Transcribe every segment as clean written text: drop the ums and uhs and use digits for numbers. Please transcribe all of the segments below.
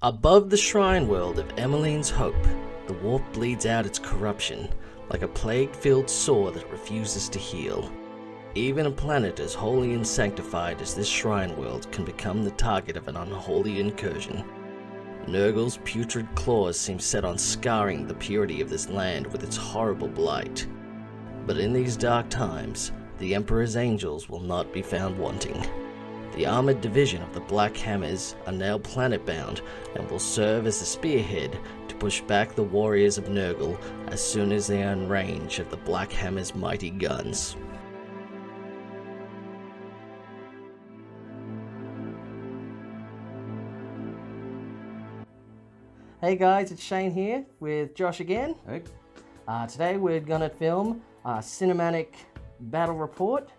Above the shrine world of Emmeline's hope, the warp bleeds out its corruption, like a plague-filled sore that refuses to heal. Even a planet as holy and sanctified as this shrine world can become the target of an unholy incursion. Nurgle's putrid claws seem set on scarring the purity of this land with its horrible blight. But in these dark times, the Emperor's angels will not be found wanting. The armored division of the Black Hammers are now planet-bound and will serve as a spearhead to push back the warriors of Nurgle as soon as they are in range of the Black Hammer's mighty guns. Hey guys, it's Shane here with Josh again. Hey. Today we're going to film a cinematic battle report.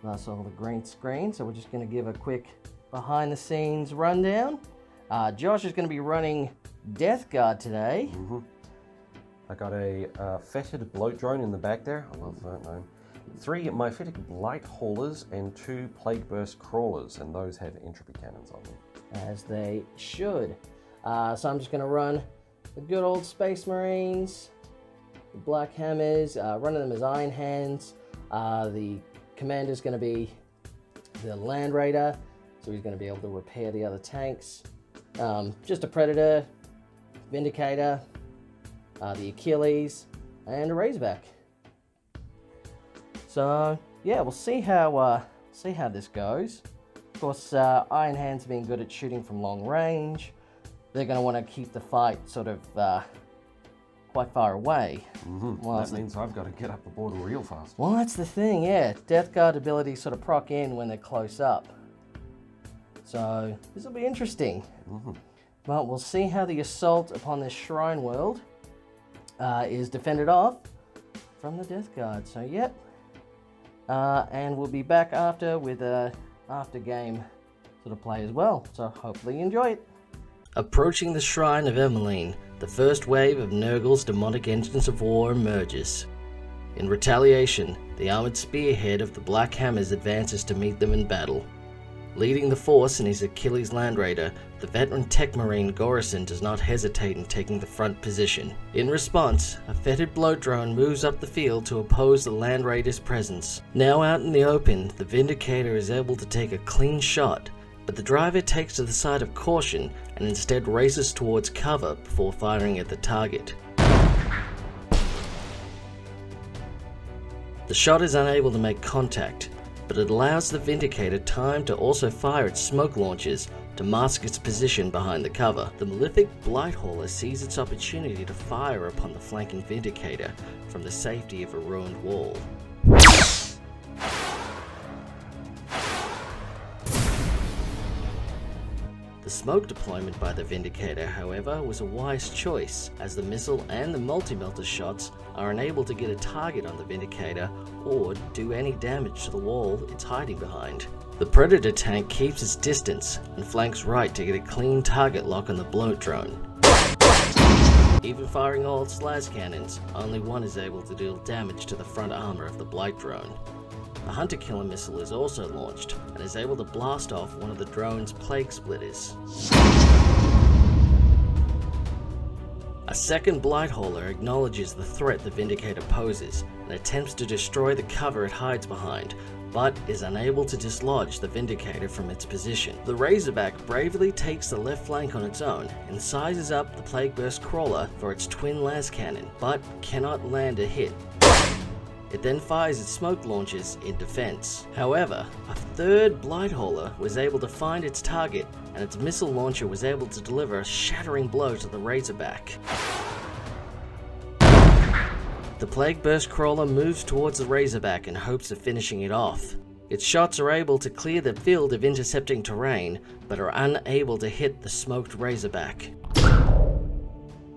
That's all the green screen, so we're just going to give a quick behind the scenes rundown. Josh is going to be running Death Guard today. I got a fetid bloat drone in the back there. I love that name. 3 Myphitic Blight Haulers and 2 Plague Burst Crawlers, and those have entropy cannons on them. As they should. So I'm just going to run the good old Space Marines, the Black Hammers, running them as Iron Hands. The commander's going to be the Land Raider, so he's going to be able to repair the other tanks. Just a Predator, Vindicator, the Achilles, and a Razorback. So yeah, we'll see how this goes. Of course, Iron Hands being good at shooting from long range. They're going to want to keep the fight sort of quite far away. That means I've got to get up the border real fast. Well, that's the thing, yeah. Death Guard abilities sort of proc in when they're close up. So this will be interesting. But we'll see how the assault upon this shrine world is defended off from the Death Guard. So yep. And we'll be back after with a after game sort of play as well. So hopefully you enjoy it. Approaching the shrine of Emmeline, the first wave of Nurgle's demonic engines of war emerges. In retaliation, the armored spearhead of the Black Hammers advances to meet them in battle. Leading the force in his Achilles Land Raider, the veteran Tech Marine Gorison does not hesitate in taking the front position. In response, a fetid bloat drone moves up the field to oppose the Land Raider's presence. Now out in the open, the Vindicator is able to take a clean shot, but the driver takes to the side of caution and instead races towards cover before firing at the target. The shot is unable to make contact, but it allows the Vindicator time to also fire its smoke launchers to mask its position behind the cover. The Malefic Blight Hauler sees its opportunity to fire upon the flanking Vindicator from the safety of a ruined wall. The smoke deployment by the Vindicator, however, was a wise choice, as the missile and the multi-melter shots are unable to get a target on the Vindicator or do any damage to the wall it's hiding behind. The Predator tank keeps its distance and flanks right to get a clean target lock on the bloat drone. Even firing all its las cannons, only one is able to deal damage to the front armor of the Blight drone. The Hunter Killer missile is also launched and is able to blast off one of the drone's plague splitters. A second Blight Hauler acknowledges the threat the Vindicator poses and attempts to destroy the cover it hides behind, but is unable to dislodge the Vindicator from its position. The Razorback bravely takes the left flank on its own and sizes up the Plague Burst Crawler for its twin las cannon, but cannot land a hit. It then fires its smoke launchers in defense. However, a third Blight Hauler was able to find its target, and its missile launcher was able to deliver a shattering blow to the Razorback. The Plague Burst Crawler moves towards the Razorback in hopes of finishing it off. Its shots are able to clear the field of intercepting terrain, but are unable to hit the smoked Razorback.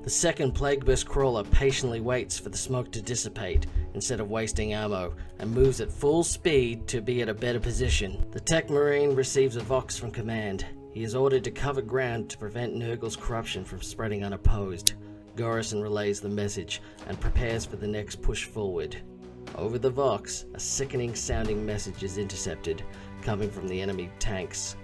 The second Plague Burst Crawler patiently waits for the smoke to dissipate instead of wasting ammo, and moves at full speed to be at a better position. The Tech Marine receives a Vox from command. He is ordered to cover ground to prevent Nurgle's corruption from spreading unopposed. Gorison relays the message and prepares for the next push forward. Over the Vox, a sickening sounding message is intercepted, coming from the enemy tanks.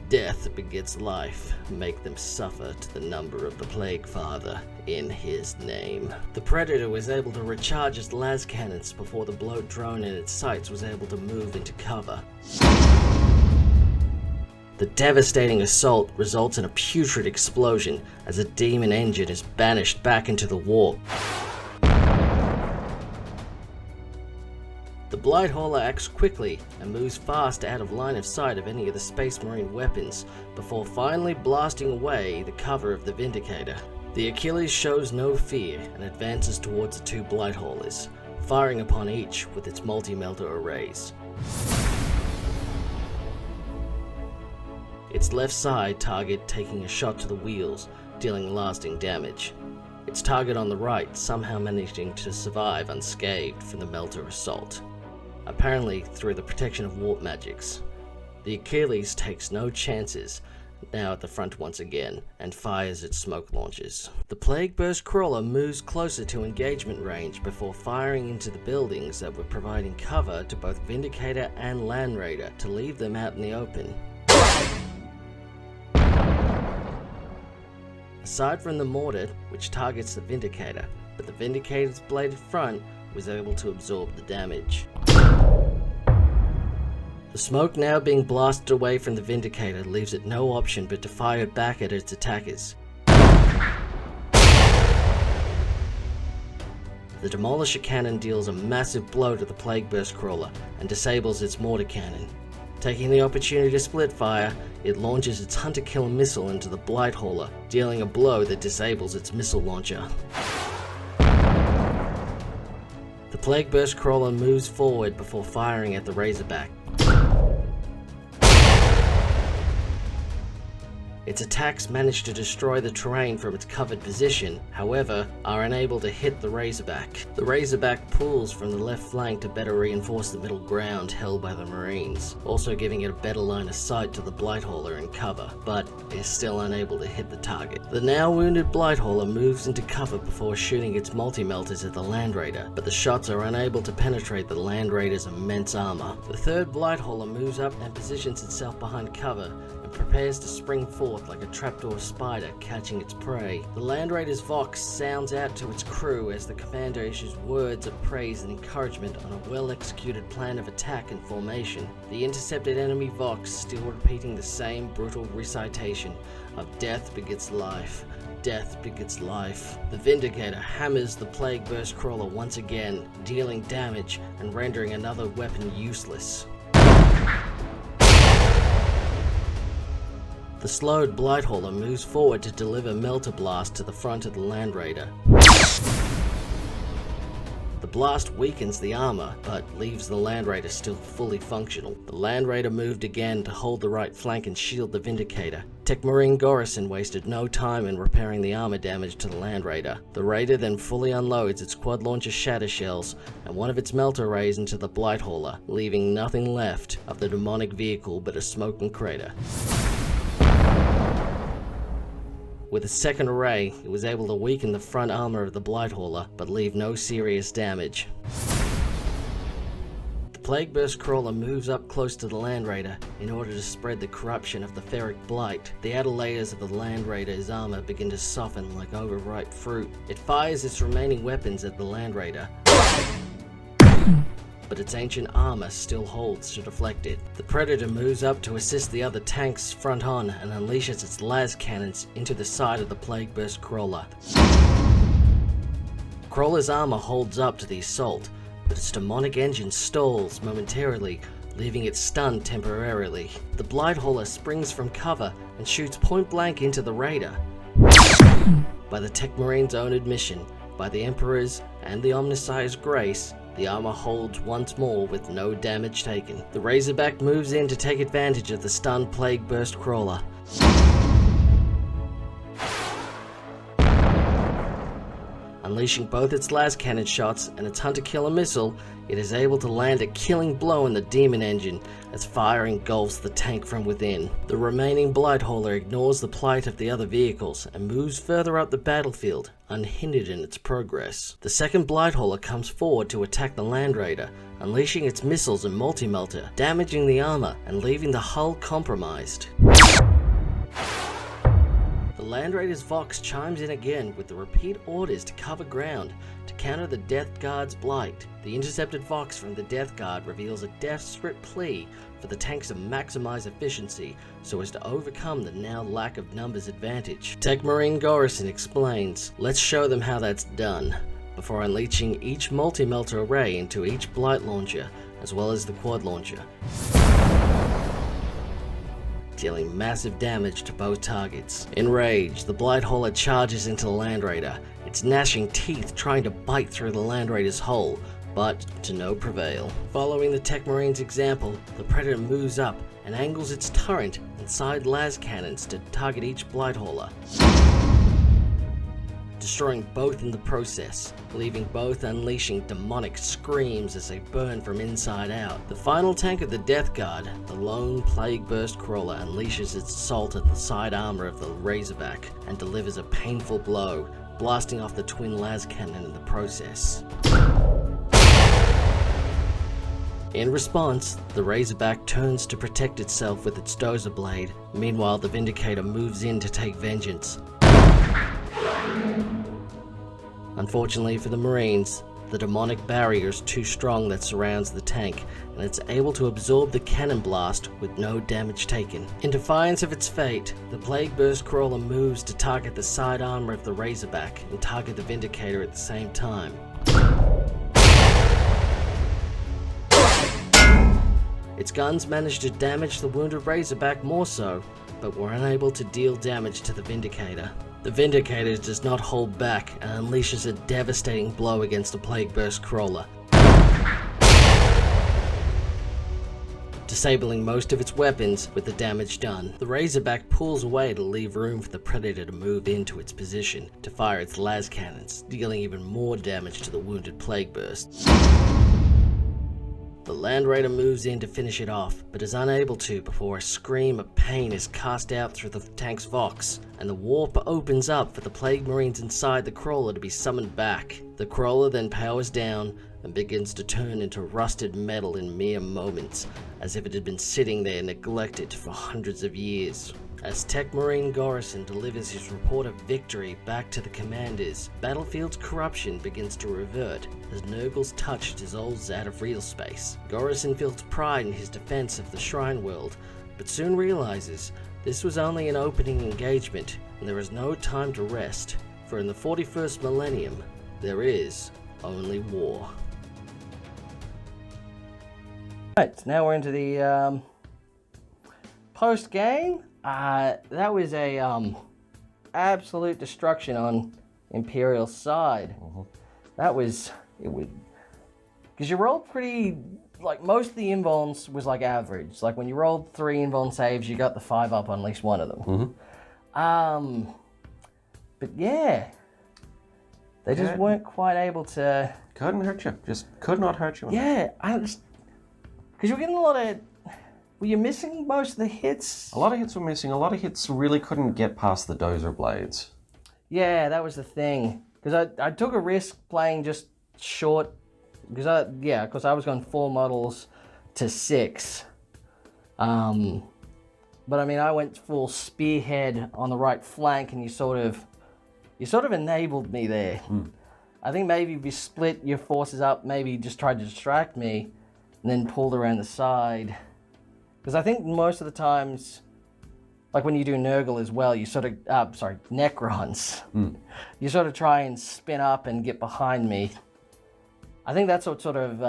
Death begets life. Make them suffer to the number of the Plague Father in his name. The Predator was able to recharge its las cannons before the bloat drone in its sights was able to move into cover. The devastating assault results in a putrid explosion as a demon engine is banished back into the warp. The Blight Hauler acts quickly and moves fast out of line of sight of any of the Space Marine weapons before finally blasting away the cover of the Vindicator. The Achilles shows no fear and advances towards the two Blight Haulers, firing upon each with its multi-melter arrays. Its left side target taking a shot to the wheels, dealing lasting damage. Its target on the right somehow managing to survive unscathed from the melter assault, apparently through the protection of warp magics. The Achilles takes no chances, now at the front once again, and fires its smoke launchers. The Plague Burst Crawler moves closer to engagement range before firing into the buildings that were providing cover to both Vindicator and Land Raider to leave them out in the open. Aside from the mortar, which targets the Vindicator, but the Vindicator's bladed front was able to absorb the damage. The smoke now being blasted away from the Vindicator leaves it no option but to fire back at its attackers. The Demolisher Cannon deals a massive blow to the Plague Burst Crawler and disables its mortar cannon. Taking the opportunity to split fire, it launches its Hunter-Killer missile into the Blight Hauler, dealing a blow that disables its missile launcher. The Plague Burst Crawler moves forward before firing at the Razorback. Its attacks manage to destroy the terrain from its covered position, however, are unable to hit the Razorback. The Razorback pulls from the left flank to better reinforce the middle ground held by the Marines, also giving it a better line of sight to the Blight Hauler and cover, but is still unable to hit the target. The now wounded Blight Hauler moves into cover before shooting its multi-melters at the Land Raider, but the shots are unable to penetrate the Land Raider's immense armor. The third Blight Hauler moves up and positions itself behind cover, prepares to spring forth like a trapdoor spider catching its prey. The Land Raider's Vox sounds out to its crew as the commander issues words of praise and encouragement on a well-executed plan of attack and formation. The intercepted enemy Vox still repeating the same brutal recitation of death begets life. Death begets life. The Vindicator hammers the Plague Burst Crawler once again, dealing damage and rendering another weapon useless. The slowed Blight Hauler moves forward to deliver Melter Blast to the front of the Land Raider. The blast weakens the armor, but leaves the Land Raider still fully functional. The Land Raider moved again to hold the right flank and shield the Vindicator. Tech Marine Gorison wasted no time in repairing the armor damage to the Land Raider. The Raider then fully unloads its quad launcher shatter shells and one of its melter rays into the Blight Hauler, leaving nothing left of the demonic vehicle but a smoking crater. With a second array, it was able to weaken the front armor of the Blight Hauler, but leave no serious damage. The Plague Burst Crawler moves up close to the Land Raider in order to spread the corruption of the Ferric Blight. The outer layers of the Land Raider's armor begin to soften like overripe fruit. It fires its remaining weapons at the Land Raider, but its ancient armor still holds to deflect it. The Predator moves up to assist the other tanks front on and unleashes its las cannons into the side of the Plague Burst Crawler. Crawler's armor holds up to the assault, but its demonic engine stalls momentarily, leaving it stunned temporarily. The Blight Hauler springs from cover and shoots point blank into the Raider. By the Tech Marine's own admission, by the Emperor's and the Omnissiah's grace, the armor holds once more with no damage taken. The Razorback moves in to take advantage of the stunned Plague Burst Crawler. Unleashing both its las cannon shots and its Hunter-Killer missile, it is able to land a killing blow in the Demon Engine as fire engulfs the tank from within. The remaining Blight Hauler ignores the plight of the other vehicles and moves further up the battlefield, unhindered in its progress. The second Blight Hauler comes forward to attack the Land Raider, unleashing its missiles and multi-melter, damaging the armor and leaving the hull compromised. Land Raider's Vox chimes in again with the repeat orders to cover ground to counter the Death Guard's blight. The intercepted Vox from the Death Guard reveals a desperate plea for the tanks to maximize efficiency so as to overcome the now lack of numbers advantage. Tech Marine Gorison explains, "Let's show them how that's done," before unleashing each multi-melter array into each blight launcher, as well as the quad launcher, dealing massive damage to both targets. Enraged, the Blight Hauler charges into the Land Raider, its gnashing teeth trying to bite through the Land Raider's hull, but to no prevail. Following the Tech Marine's example, the Predator moves up and angles its turret and side las cannons to target each Blight Hauler, destroying both in the process, leaving both unleashing demonic screams as they burn from inside out. The final tank of the Death Guard, the lone Plague Burst Crawler, unleashes its assault at the side armor of the Razorback and delivers a painful blow, blasting off the twin las cannon in the process. In response, the Razorback turns to protect itself with its Dozer Blade. Meanwhile, the Vindicator moves in to take vengeance. Unfortunately for the Marines, the demonic barrier is too strong that surrounds the tank, and it's able to absorb the cannon blast with no damage taken. In defiance of its fate, the Plague Burst Crawler moves to target the side armor of the Razorback and target the Vindicator at the same time. Its guns managed to damage the wounded Razorback more so, but were unable to deal damage to the Vindicator. The Vindicator does not hold back and unleashes a devastating blow against the Plague Burst Crawler, disabling most of its weapons with the damage done. The Razorback pulls away to leave room for the Predator to move into its position to fire its las cannons, dealing even more damage to the wounded Plague Burst. The Land Raider moves in to finish it off, but is unable to before a scream of pain is cast out through the tank's Vox, and the warp opens up for the Plague Marines inside the Crawler to be summoned back. The Crawler then powers down and begins to turn into rusted metal in mere moments, as if it had been sitting there neglected for hundreds of years. As Tech Marine Gorison delivers his report of victory back to the commanders, Battlefield's corruption begins to revert as Nurgle's touch dissolves out of real space. Gorison feels pride in his defense of the Shrine World, but soon realizes this was only an opening engagement and there is no time to rest, for in the 41st millennium, there is only war. Right, now we're into the post-game. That was a absolute destruction on Imperial's side. That was, because you rolled pretty, like most of the invulns was like average. Like when you rolled 3 invuln saves, you got the 5 up on at least one of them. But yeah, they just weren't quite able to. Couldn't hurt you. Just could not hurt you. Yeah, because you were getting a lot of. Were you missing most of the hits? A lot of hits were missing. A lot of hits really couldn't get past the Dozer Blades. Yeah, that was the thing. Because I took a risk playing just short. Because I was going 4 models to 6. But I mean, I went full spearhead on the right flank, and you sort of enabled me there. I think maybe if you split your forces up, maybe you just tried to distract me, and then pulled around the side. Because I think most of the times, like when you do Nurgle as well, you sort of, Necrons, you sort of try and spin up and get behind me. I think that's what sort of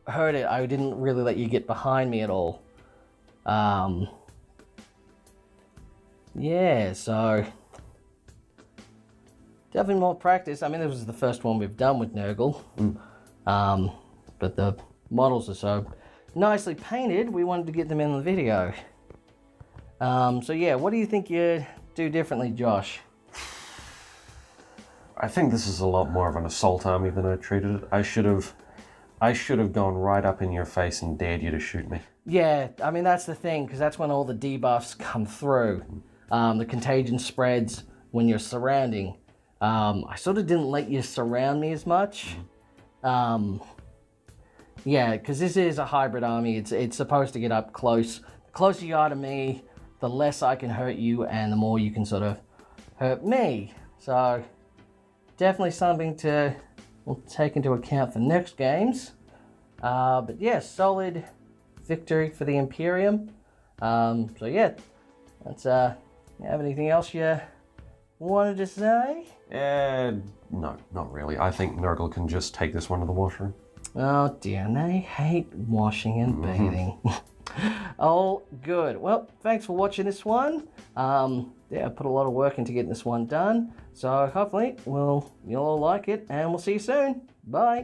hurt it. I didn't really let you get behind me at all. Yeah, so definitely more practice. I mean, this was the first one we've done with Nurgle, but the models are so nicely painted, we wanted to get them in the video. So yeah, what do you think you do differently, Josh? I think this is a lot more of an assault army than I treated it. I should have gone right up in your face and dared you to shoot me. Yeah, I mean that's the thing, because that's when all the debuffs come through. The contagion spreads when you're surrounding. I sort of didn't let you surround me as much. Yeah, because this is a hybrid army. It's supposed to get up close. The closer you are to me, the less I can hurt you, and the more you can sort of hurt me. So definitely something to we'll take into account for next games. But yeah, solid victory for the Imperium. So yeah, that's you have anything else you wanted to say? No, not really. I think Nurgle can just take this one to the washroom. Oh dear, and they hate washing and bathing. Oh, good. Well, thanks for watching this one. Yeah, I put a lot of work into getting this one done. So hopefully, you'll all like it, and we'll see you soon. Bye.